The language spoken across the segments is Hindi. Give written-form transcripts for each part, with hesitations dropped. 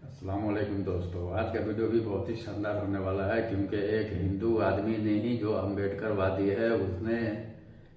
अस्सलामुअलैकुम दोस्तों, आज का वीडियो भी बहुत ही शानदार होने वाला है क्योंकि एक हिंदू आदमी ने ही जो अम्बेडकरवादी है उसने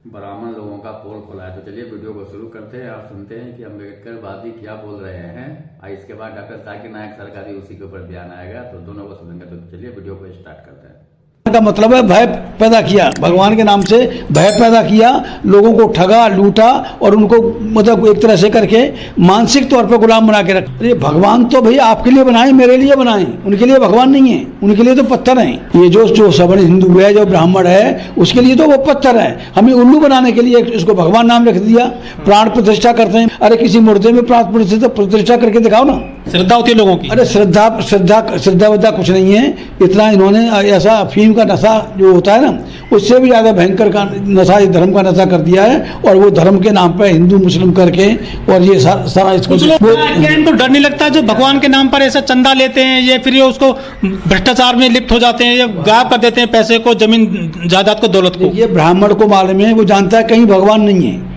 ब्राह्मण लोगों का पोल खोला है। तो चलिए वीडियो को शुरू करते हैं। आप सुनते हैं कि अम्बेडकरवादी क्या बोल रहे हैं। इसके बाद डॉक्टर जाकिर नायक सर का भी उसी के ऊपर बयान आएगा, तो दोनों को सुनेंगे। तो चलिए वीडियो को स्टार्ट करते हैं। का मतलब है भय पैदा किया, भगवान के नाम से भय पैदा किया, लोगों को ठगा लूटा और उनको मतलब एक तरह से करके मानसिक तौर पर गुलाम बना के रखा। अरे भगवान तो भैया आपके लिए बनाए, मेरे लिए बनाए, उनके लिए भगवान नहीं है, उनके लिए तो पत्थर हैं। ये जो सवर्ण हिंदू है, जो ब्राह्मण है, उसके लिए तो वो पत्थर है। हमें उल्लू बनाने के लिए इसको भगवान नाम रख दिया। प्राण प्रतिष्ठा करते हैं। अरे किसी मुर्दे में प्राण प्रतिष्ठा करके दिखाओ ना, श्रद्धा होती है लोगों की। अरे श्रद्धा कुछ नहीं है। इतना इन्होंने ऐसा अफीम का नशा जो होता है ना, उससे भी ज़्यादा भयंकर का नशा इस धर्म का नशा कर दिया है। और वो धर्म के नाम पे हिंदू मुस्लिम करके और ये सारा इसको इनको डर नहीं लगता जो भगवान के नाम पर ऐसा चंदा लेते हैं या फिर ये उसको भ्रष्टाचार में लिप्त हो जाते हैं या गायब कर देते हैं पैसे को, जमीन जायदाद को, दौलत को। ये ब्राह्मण को मालूम है, वो जानता है कहीं भगवान नहीं है।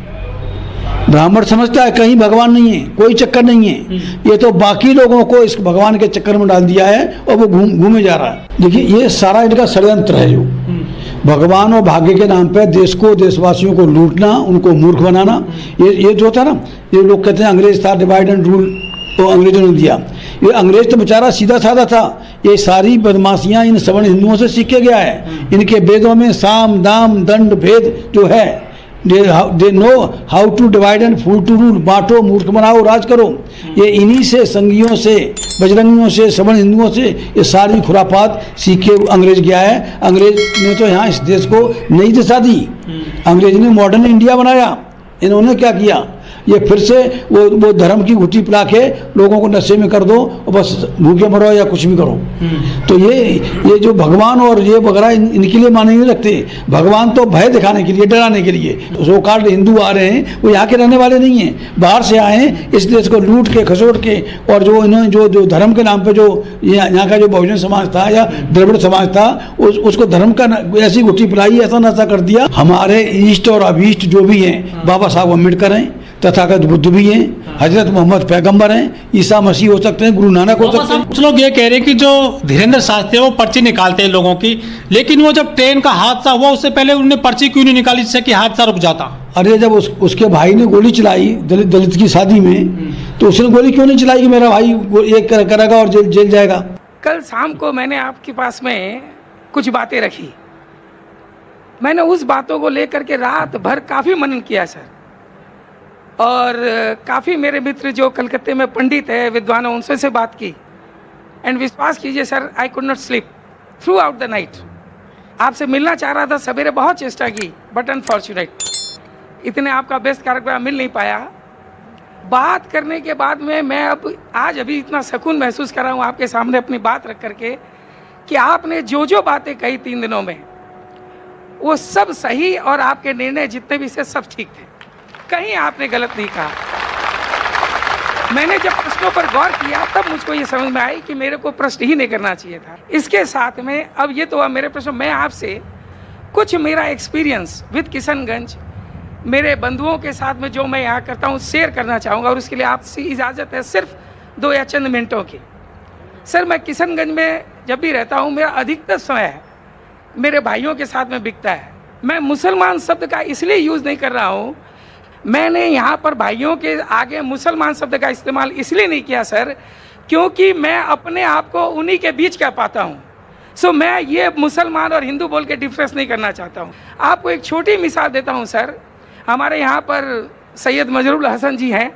ब्राह्मण समझता है कहीं भगवान नहीं है, कोई चक्कर नहीं है। ये तो बाकी लोगों को इस भगवान के चक्कर में डाल दिया है और वो घूमे जा रहा है। देखिए ये सारा इनका षड्यंत्र है, जो भगवान और भाग्य के नाम पे देश को, देशवासियों को लूटना, उनको मूर्ख बनाना। ये जो था ना, ये लोग कहते हैं अंग्रेज था, डिवाइड एंड रूल तो अंग्रेजों ने दिया। ये अंग्रेज तो बेचारा सीधा साधा था। ये सारी बदमाशियां इन सवर्ण हिंदुओं से सीख के गया है। इनके वेदों में साम दाम दंड भेद जो है, they know how to divide and fool to rule, बांटो मूर्ख बनाओ राज करो। ये इन्हीं से, संगियों से, बजरंगियों से, सवर्ण हिंदुओं से ये सारी खुरापात सीख के अंग्रेज गया है। अंग्रेज ने तो यहाँ इस देश को नई दिशा दी। अंग्रेज ने मॉडर्न इंडिया बनाया। इन्होंने क्या किया, ये फिर से वो धर्म की घुट्टी पिला के लोगों को नशे में कर दो और बस भूखे मरो या कुछ भी करो। तो ये जो भगवान और ये वगैरह इनके लिए माने नहीं रखते। भगवान तो भय दिखाने के लिए, डराने के लिए। सो कॉल्ड हिंदू आ रहे हैं, वो यहाँ के रहने वाले नहीं हैं, बाहर से आए हैं इस देश को लूट के, खसोट के। और जो इन्होंने जो धर्म के नाम पे जो यहाँ का जो बहुजन समाज था या द्रविड़ समाज था, उसको धर्म का ऐसी घुट्टी पिलाई, ऐसा नशा कर दिया। हमारे इष्ट और अभीष्ट जो भी हैं, बाबा साहब अम्बेडकर हैं, तथागत बुद्ध भी हैं, हजरत मोहम्मद पैगंबर हैं, ईसा मसीह हो सकते हैं, गुरु नानक हो सकते हैं। कुछ लोग ये कह रहे हैं कि जो धीरेन्द्र शास्त्री है वो पर्ची निकालते हैं लोगों की, लेकिन वो जब ट्रेन का हादसा हुआ उससे पहले उन्होंने पर्ची क्यों नहीं निकाली जिससे कि हादसा रुक जाता। अरे जब उसके भाई ने गोली चलाई दलित की शादी में, तो उसने गोली क्यों नहीं चलाई कि मेरा भाई एक करेगा और जेल जाएगा। कल शाम को मैंने आपके पास में कुछ बातें रखी। मैंने उस बातों को लेकर के रात भर काफ़ी मनन किया सर, और काफ़ी मेरे मित्र जो कलकत्ते में पंडित है, विद्वान है, उनसे बात की। एंड विश्वास कीजिए sir, I could not sleep through out the night. आपसे मिलना चाह रहा था, सवेरे बहुत चेष्टा की, बट अनफॉर्चुनेट इतने आपका बेस्ट कार्यक्रम मिल नहीं पाया। बात करने के बाद में मैं आज अभी इतना सुकून महसूस कर रहा हूँ आपके सामने अपनी बात रख करके, कि आपने जो बातें कही 3 दिनों में, वो सब सही, और आपके निर्णय जितने भी थे सब ठीक थे, कहीं आपने गलत नहीं कहा। मैंने जब प्रश्नों पर गौर किया तब मुझको ये समझ में आई कि मेरे को प्रश्न ही नहीं करना चाहिए था। इसके साथ में अब ये तो मेरे प्रश्न, मैं आपसे कुछ मेरा एक्सपीरियंस विद किशनगंज, मेरे बंधुओं के साथ में जो मैं यहाँ करता हूँ, शेयर करना चाहूँगा, और उसके लिए आपसे इजाज़त है सिर्फ 2 या चंद मिनटों की। सर, मैं किशनगंज में जब भी रहता हूँ, मेरा अधिकतर समय मेरे भाइयों के साथ में बीतता है। मैं मुसलमान शब्द का इसलिए यूज़ नहीं कर रहा हूँ, मैंने यहाँ पर भाइयों के आगे मुसलमान शब्द का इस्तेमाल इसलिए नहीं किया सर, क्योंकि मैं अपने आप को उन्हीं के बीच कह पाता हूँ। सो मैं ये मुसलमान और हिंदू बोल के डिफ्रेंस नहीं करना चाहता हूँ। आपको एक छोटी मिसाल देता हूँ सर। हमारे यहाँ पर सैयद मजरूल हसन जी हैं,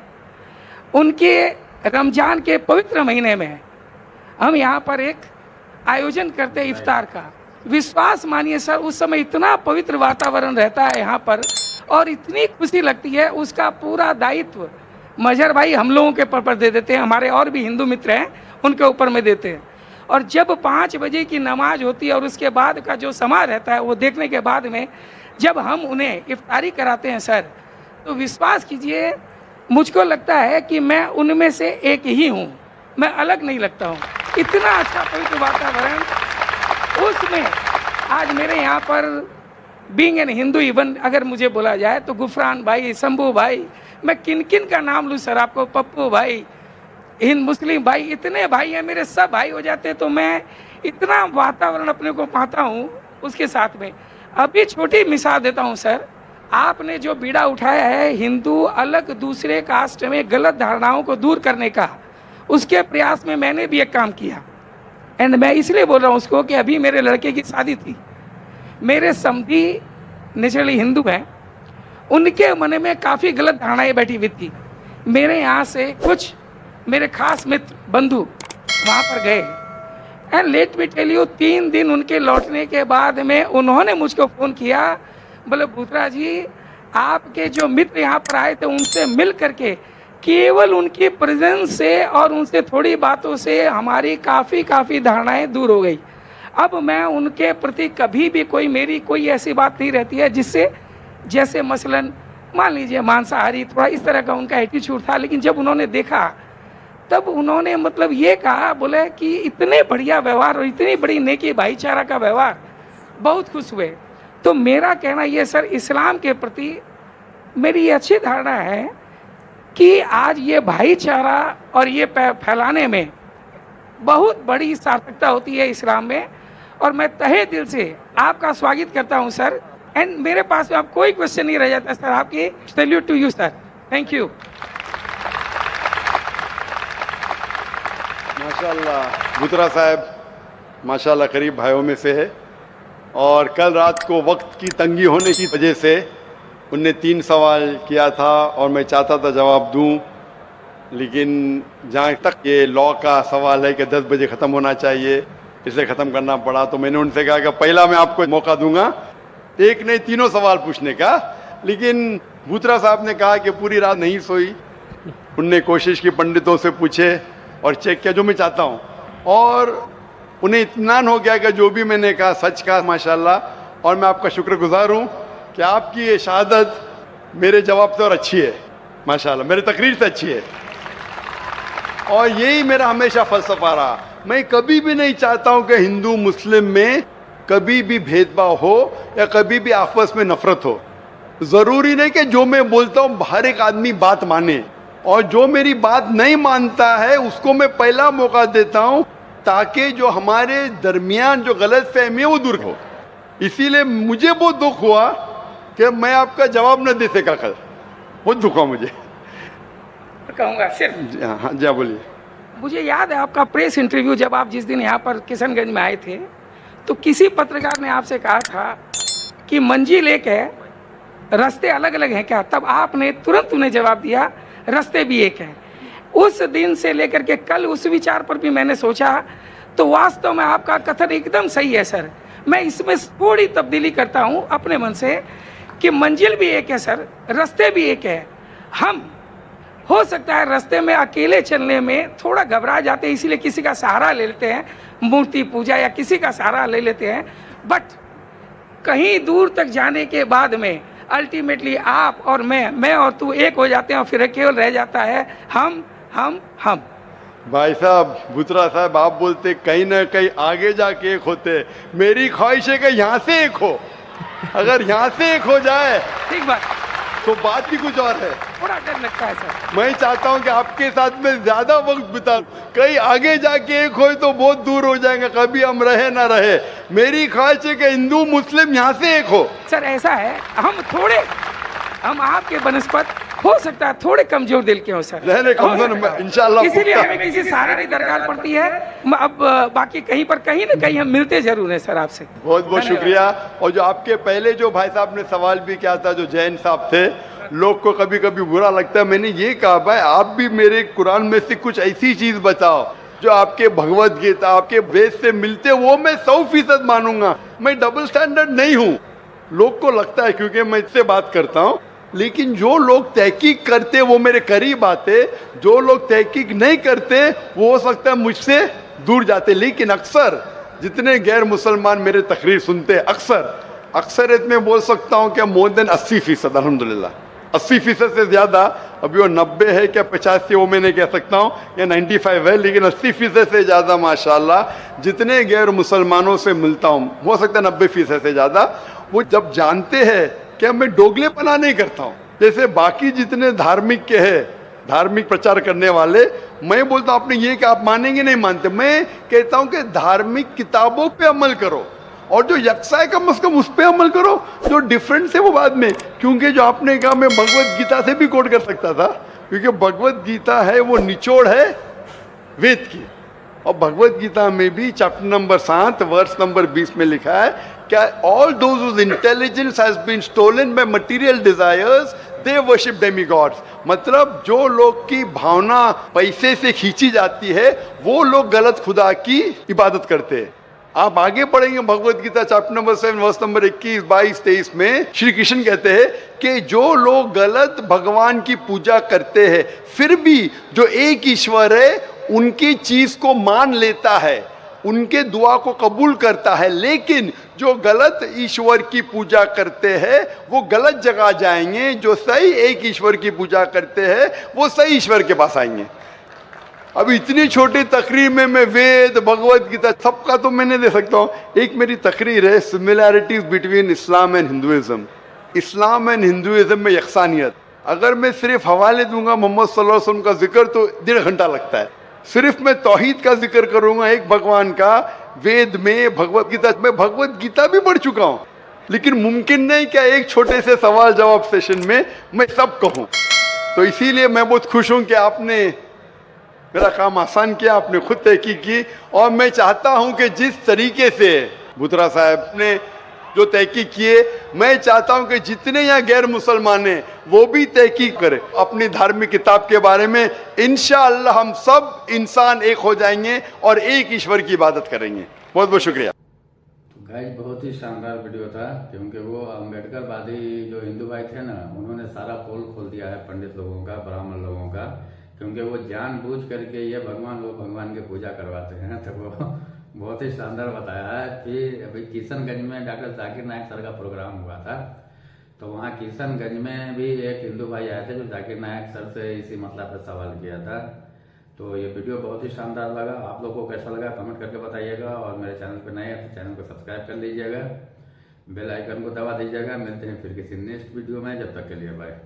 उनके रमज़ान के पवित्र महीने में हम यहाँ पर एक आयोजन करते हैं इफ्तार का। विश्वास मानिए सर, उस समय इतना पवित्र वातावरण रहता है यहाँ पर, और इतनी खुशी लगती है। उसका पूरा दायित्व मजहर भाई हम लोगों के ऊपर दे देते हैं, हमारे और भी हिंदू मित्र हैं उनके ऊपर में देते हैं। और जब 5 बजे की नमाज होती है और उसके बाद का जो समाज रहता है, वो देखने के बाद में जब हम उन्हें इफ्तारी कराते हैं सर, तो विश्वास कीजिए मुझको लगता है कि मैं उनमें से एक ही हूँ, मैं अलग नहीं लगता हूँ। इतना अच्छा पवित्र वातावरण, उसमें आज मेरे यहाँ पर बीइंग एन हिंदू, इवन अगर मुझे बोला जाए तो गुफरान भाई, शंभू भाई, मैं किन किन का नाम लूँ सर आपको, पप्पू भाई, हिंद मुस्लिम भाई इतने भाई हैं मेरे, सब भाई हो जाते हैं, तो मैं इतना वातावरण अपने को पाता हूँ उसके साथ में। अभी छोटी मिसाल देता हूँ सर, आपने जो बीड़ा उठाया है हिंदू अलग दूसरे कास्ट में गलत धारणाओं को दूर करने का, उसके प्रयास में मैंने भी एक काम किया। एंड मैं इसलिए बोल रहा हूँ उसको कि अभी मेरे लड़के की शादी थी, मेरे समधी नेचुरली हिंदू हैं, उनके मन में काफ़ी गलत धारणाएं बैठी हुई थी। मेरे यहाँ से कुछ मेरे खास मित्र बंधु वहाँ पर गए, and let me tell you 3 दिन उनके लौटने के बाद में उन्होंने मुझको फ़ोन किया, बोले भूतरा जी आपके जो मित्र यहाँ पर आए थे उनसे मिल करके केवल उनकी प्रेजेंस से और उनसे थोड़ी बातों से हमारी काफ़ी धारणाएं दूर हो गई। अब मैं उनके प्रति कभी भी मेरी कोई ऐसी बात नहीं रहती है जिससे, जैसे मसलन मान लीजिए मांसाहारी, थोड़ा इस तरह का उनका एटीट्यूड था। लेकिन जब उन्होंने देखा तब उन्होंने मतलब ये कहा, बोले कि इतने बढ़िया व्यवहार और इतनी बड़ी नेकी भाईचारा का व्यवहार, बहुत खुश हुए। तो मेरा कहना ये सर, इस्लाम के प्रति मेरी ये अच्छी धारणा है कि आज ये भाईचारा और ये फैलाने में बहुत बड़ी सार्थकता होती है इस्लाम में, और मैं तहे दिल से आपका स्वागत करता हूँ सर। एंड मेरे पास में अब कोई क्वेश्चन नहीं रह जाता सर, आपकी salute to you sir, thank you. माशाल्लाह भूतरा साहब माशाल्लाह करीब भाइयों में से है, और कल रात को वक्त की तंगी होने की वजह से उनने 3 सवाल किया था और मैं चाहता था जवाब दूं, लेकिन जहाँ तक ये लॉ का सवाल है कि 10 बजे ख़त्म होना चाहिए, इसे ख़त्म करना पड़ा। तो मैंने उनसे कहा कि पहला मैं आपको मौका दूंगा, एक नहीं 3 सवाल पूछने का। लेकिन भूतरा साहब ने कहा कि पूरी रात नहीं सोई, उनने कोशिश की, पंडितों से पूछे और चेक किया जो मैं चाहता हूँ, और उन्हें इत्मीनान हो गया कि जो भी मैंने कहा सच कहा माशाल्लाह। और मैं आपका शुक्रगुजार हूँ कि आपकी ये शहादत मेरे जवाब से और अच्छी है माशाल्लाह, मेरी तकरीर से अच्छी है। और यही मेरा हमेशा फ़लसफ़ा रहा, मैं कभी भी नहीं चाहता हूँ कि हिंदू मुस्लिम में कभी भी भेदभाव हो या कभी भी आपस में नफरत हो। ज़रूरी नहीं कि जो मैं बोलता हूँ हर एक आदमी बात माने, और जो मेरी बात नहीं मानता है उसको मैं पहला मौका देता हूँ ताकि जो हमारे दरमियान जो गलत फहमी है वो दूर हो। इसीलिए मुझे बहुत दुख हुआ कि मैं आपका जवाब न दे सका कल, बहुत दुख हुआ मुझे। कहूँगा सिर्फ हाँ जी बोलिए। मुझे याद है आपका प्रेस इंटरव्यू, जब आप जिस दिन यहाँ पर किशनगंज में आए थे, तो किसी पत्रकार ने आपसे कहा था कि मंजिल एक है, रास्ते अलग अलग हैं क्या? तब आपने तुरंत उन्हें जवाब दिया रास्ते भी एक हैं। उस दिन से लेकर के कल उस विचार पर भी मैंने सोचा, तो वास्तव में आपका कथन एकदम सही है सर। मैं इसमें थोड़ी तब्दीली करता हूँ अपने मन से कि मंजिल भी एक है सर, रास्ते भी एक है। हम हो सकता है रास्ते में अकेले चलने में थोड़ा घबरा जाते हैं, इसीलिए किसी का सहारा ले लेते हैं, मूर्ति पूजा या किसी का सहारा ले लेते हैं, बट कहीं दूर तक जाने के बाद में अल्टीमेटली आप और मैं और तू एक हो जाते हैं, और फिर केवल रह जाता है हम। भाई साहब भूतरा साहब, आप बोलते कहीं ना कहीं आगे जाके एक होते, मेरी ख्वाहिश है कि यहाँ से एक हो। अगर यहाँ से एक हो जाए ठीक बात, तो बात भी कुछ और है। थोड़ा डर लगता है सर। मैं चाहता हूँ कि आपके साथ में ज्यादा वक्त बिता, कहीं आगे जाके एक हो तो बहुत दूर हो जाएंगे, कभी हम रहे ना रहे। मेरी ख्वाहिश है कि हिंदू मुस्लिम यहाँ से एक हो। सर ऐसा है, हम आपके बनस्पत हो सकता है थोड़े कमजोर दिल के हो सर, इंशाल्लाह, इसीलिए हमें किसी सहारे की दरकार पड़ती है। अब बाकी कहीं ना कहीं हम मिलते जरूर हैं सर आपसे। बहुत बहुत शुक्रिया। और जो आपके पहले जो भाई साहब ने सवाल भी किया था, जो जैन साहब थे, लोग को कभी कभी बुरा लगता है, मैंने ये कहा भाई आप भी मेरे कुरान में से कुछ ऐसी चीज बताओ जो आपके भगवत गीता, आपके वेद से मिलते, वो मैं 100% मानूंगा। मैं डबल स्टैंडर्ड नहीं हूँ, लोग को लगता है क्योंकि मैं इससे बात करता हूँ, लेकिन जो लोग तहकीक करते वो मेरे करीब आते, जो लोग तहकीक नहीं करते वो हो सकता है मुझसे दूर जाते। लेकिन अक्सर जितने गैर मुसलमान मेरे तकरीर सुनते, अक्सरियत में बोल सकता हूँ कि मोर देन 80%, अल्हम्दुलिल्लाह 80% से ज़्यादा, अभी वो 90 है क्या 85 वो मैं नहीं कह सकता हूँ, या 95 है, लेकिन 80% से ज़्यादा माशाल्लाह जितने गैर मुसलमानों से मिलता हूँ, हो सकता है 90% से ज़्यादा, वो जब जानते हैं कि मैं दोगलेपना नहीं करता हूँ, जैसे बाकी जितने धार्मिक के हैं धार्मिक प्रचार करने वाले। मैं बोलता हूं आपने ये कि आप मानेंगे नहीं मानते, मैं कहता हूं कि धार्मिक किताबों पे अमल करो और जो यक्षा है कम से कम उस पे अमल करो। जो डिफरेंस है वो बाद में, क्योंकि जो आपने कहा मैं भगवत गीता से भी कोट कर सकता था, क्योंकि भगवत गीता है वो निचोड़ है वेद की। और भगवत गीता में भी चैप्टर नंबर 7 वर्स नंबर 20 में लिखा है क्या all those whose intelligence has been stolen by material desires they worship demigods. मतलब जो लोग की भावना पैसे से खींची जाती है वो लोग गलत खुदा की इबादत करते हैं। आप आगे पढ़ेंगे Bhagavad Gita chapter number 7 verse number 21, 22, 23 में श्री कृष्ण कहते हैं कि जो लोग गलत भगवान की पूजा करते हैं फिर भी जो एक ईश्वर है उनकी चीज को मान लेता है, उनके दुआ को कबूल करता है, लेकिन जो गलत ईश्वर की पूजा करते हैं वो गलत जगह जाएंगे, जो सही एक ईश्वर की पूजा करते हैं वो सही ईश्वर के पास आएंगे। अब इतनी छोटी तकरीर में मैं वेद भगवत गीता सबका तो मैं नहीं दे सकता हूँ। एक मेरी तकरीर है similarities between Islam and Hinduism. Islam and Hinduism में यकसानियत। अगर मैं सिर्फ हवाले दूंगा मोहम्मद सल्लल्लाहु अलैहि वसल्लम का जिक्र तो 1.5 घंटा लगता है। सिर्फ मैं तौहीद का जिक्र करूंगा एक भगवान का, वेद में भगवत गीता में, भगवत गीता भी पढ़ चुका हूं, लेकिन मुमकिन नहीं क्या एक छोटे से सवाल जवाब सेशन में मैं सब कहूं। तो इसीलिए मैं बहुत खुश हूं कि आपने मेरा काम आसान किया, आपने खुद तहकीक की। और मैं चाहता हूं कि जिस तरीके से बुतरा साहब ने जो तहकीक किए, मैं चाहता हूं कि जितने यहाँ गैर मुसलमान हैं वो भी तहकीक करें अपनी धार्मिक किताब के बारे में। इंशाअल्लाह हम सब इंसान एक हो जाएंगे और एक ईश्वर की इबादत करेंगे। बहुत बहुत शुक्रिया। तो गाइस बहुत ही शानदार वीडियो था, क्योंकि वो अम्बेडकरवादी जो हिंदू भाई थे ना, उन्होंने सारा पोल खोल दिया है पंडित लोगों का, ब्राह्मण लोगों का, क्योंकि वो जानबूझ करके ये भगवान वो भगवान की पूजा करवाते हैं। तो वो बहुत ही शानदार बताया है। फिर अभी किशनगंज में डॉक्टर जाकिर नायक सर का प्रोग्राम हुआ था, तो वहाँ किशनगंज में भी एक हिंदू भाई आए थे जो जाकिर नायक सर से इसी मसला पर सवाल किया था। तो ये वीडियो बहुत ही शानदार लगा। आप लोगों को कैसा लगा कमेंट करके बताइएगा, और मेरे चैनल पर नए हैं तो चैनल को सब्सक्राइब कर लीजिएगा, बेल आइकन को दबा दीजिएगा। मिलते हैं फिर किसी नेक्स्ट वीडियो में, जब तक के लिए बाय।